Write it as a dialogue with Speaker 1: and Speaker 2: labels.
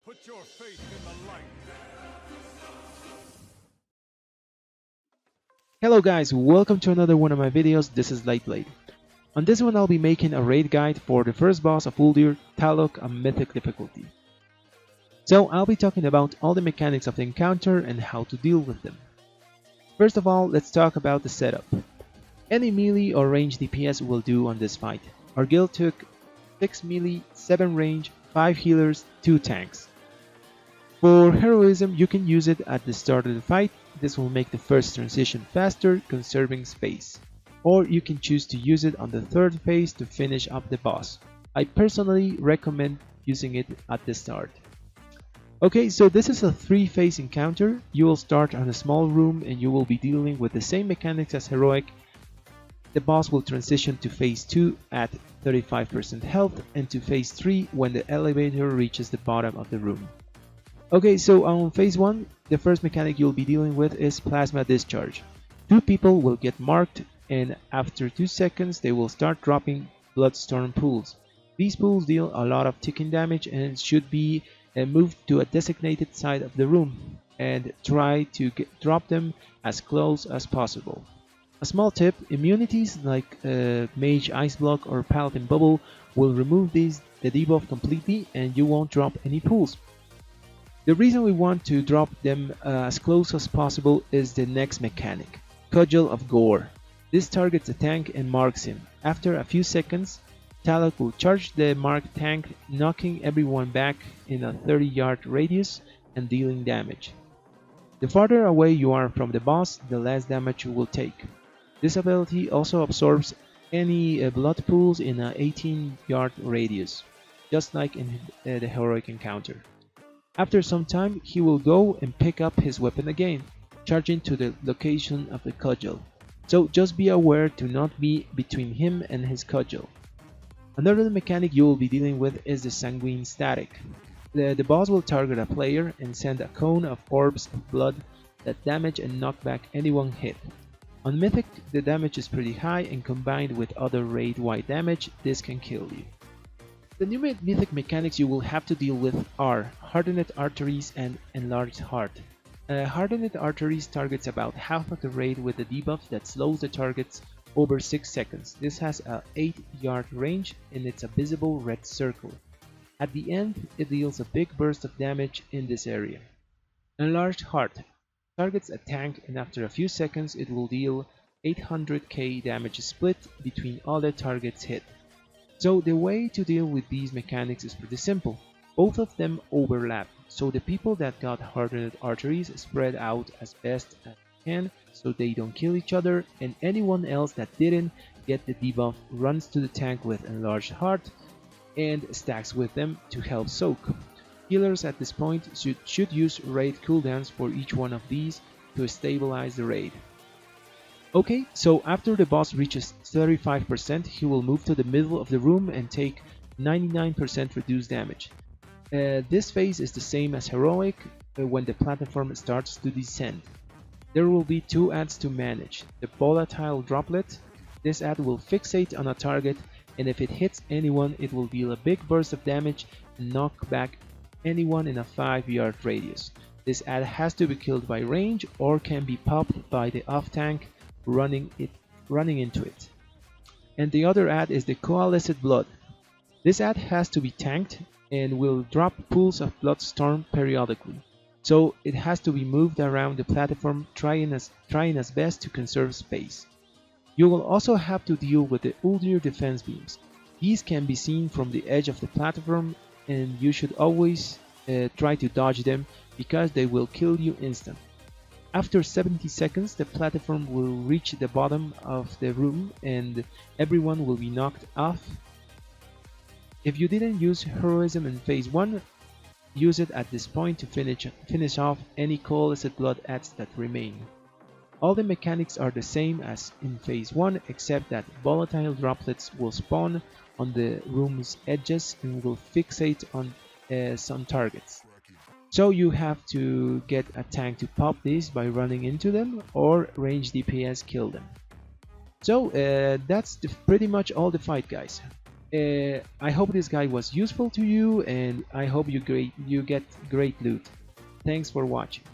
Speaker 1: Put your faith in the light.
Speaker 2: Hello guys, welcome to another one of my videos. This is Lightblade. On this one I'll be making a raid guide for the first boss of Uldir, Taloc on Mythic difficulty. So I'll be talking about all the mechanics of the encounter and how to deal with them. First of all, let's talk about the setup. Any melee or range DPS will do on this fight. Our guild took 6 melee, 7 range, 5 healers, 2 tanks. For heroism, you can use it at the start of the fight. This will make the first transition faster, conserving space. Or you can choose to use it on the third phase to finish up the boss. I personally recommend using it at the start. Okay, so this is a 3-phase encounter. You will start on a small room and you will be dealing with the same mechanics as heroic. The boss will transition to phase 2 at 35% health and to phase 3 when the elevator reaches the bottom of the room. Okay, so on phase 1, the first mechanic you'll be dealing with is plasma discharge. 2 people will get marked and after 2 seconds they will start dropping bloodstorm pools. These pools deal a lot of ticking damage and should be moved to a designated side of the room and try to drop them as close as possible. A small tip, immunities like Mage Ice Block or Paladin Bubble will remove the debuff completely and you won't drop any pools. The reason we want to drop them as close as possible is the next mechanic, Cudgel of Gore. This targets a tank and marks him. After a few seconds, Taloc will charge the marked tank, knocking everyone back in a 30-yard radius and dealing damage. The farther away you are from the boss, the less damage you will take. This ability also absorbs any blood pools in an 18-yard radius, just like in the heroic encounter. After some time, he will go and pick up his weapon again, charging to the location of the cudgel. So just be aware to not be between him and his cudgel. Another mechanic you will be dealing with is the sanguine static. The boss will target a player and send a cone of orbs of blood that damage and knock back anyone hit. On Mythic, the damage is pretty high and combined with other raid-wide damage, this can kill you. The new Mythic mechanics you will have to deal with are Hardened Arteries and Enlarged Heart. Hardened Arteries targets about half of the raid with a debuff that slows the targets over 6 seconds. This has a 8-yard range and it's a visible red circle. At the end, it deals a big burst of damage in this area. Enlarged Heart targets a tank and after a few seconds it will deal 800k damage split between all the targets hit. So the way to deal with these mechanics is pretty simple. Both of them overlap, so the people that got hardened arteries spread out as best as they can so they don't kill each other, and anyone else that didn't get the debuff runs to the tank with enlarged heart and stacks with them to help soak. Healers at this point should use raid cooldowns for each one of these to stabilize the raid. Okay, so after the boss reaches 35%, he will move to the middle of the room and take 99% reduced damage. This phase is the same as heroic when the platform starts to descend. There will be 2 adds to manage. The volatile droplet. This add will fixate on a target and if it hits anyone it will deal a big burst of damage and knock back anyone in a 5-yard radius. This add has to be killed by range or can be popped by the off tank running into it. And the other add is the Coalesced Blood. This add has to be tanked and will drop pools of bloodstorm periodically. So it has to be moved around the platform trying as best to conserve space. You will also have to deal with the Uldir defense beams. These can be seen from the edge of the platform and you should always try to dodge them because they will kill you instantly. After 70 seconds, the platform will reach the bottom of the room and everyone will be knocked off. If you didn't use heroism in phase 1, use it at this point to finish off any Coalesced Blood adds that remain. All the mechanics are the same as in phase 1 except that volatile droplets will spawn on the room's edges and will fixate on some targets. So you have to get a tank to pop these by running into them or range DPS kill them. So that's pretty much all the fight, guys. I hope this guide was useful to you, and I hope you get great loot. Thanks for watching.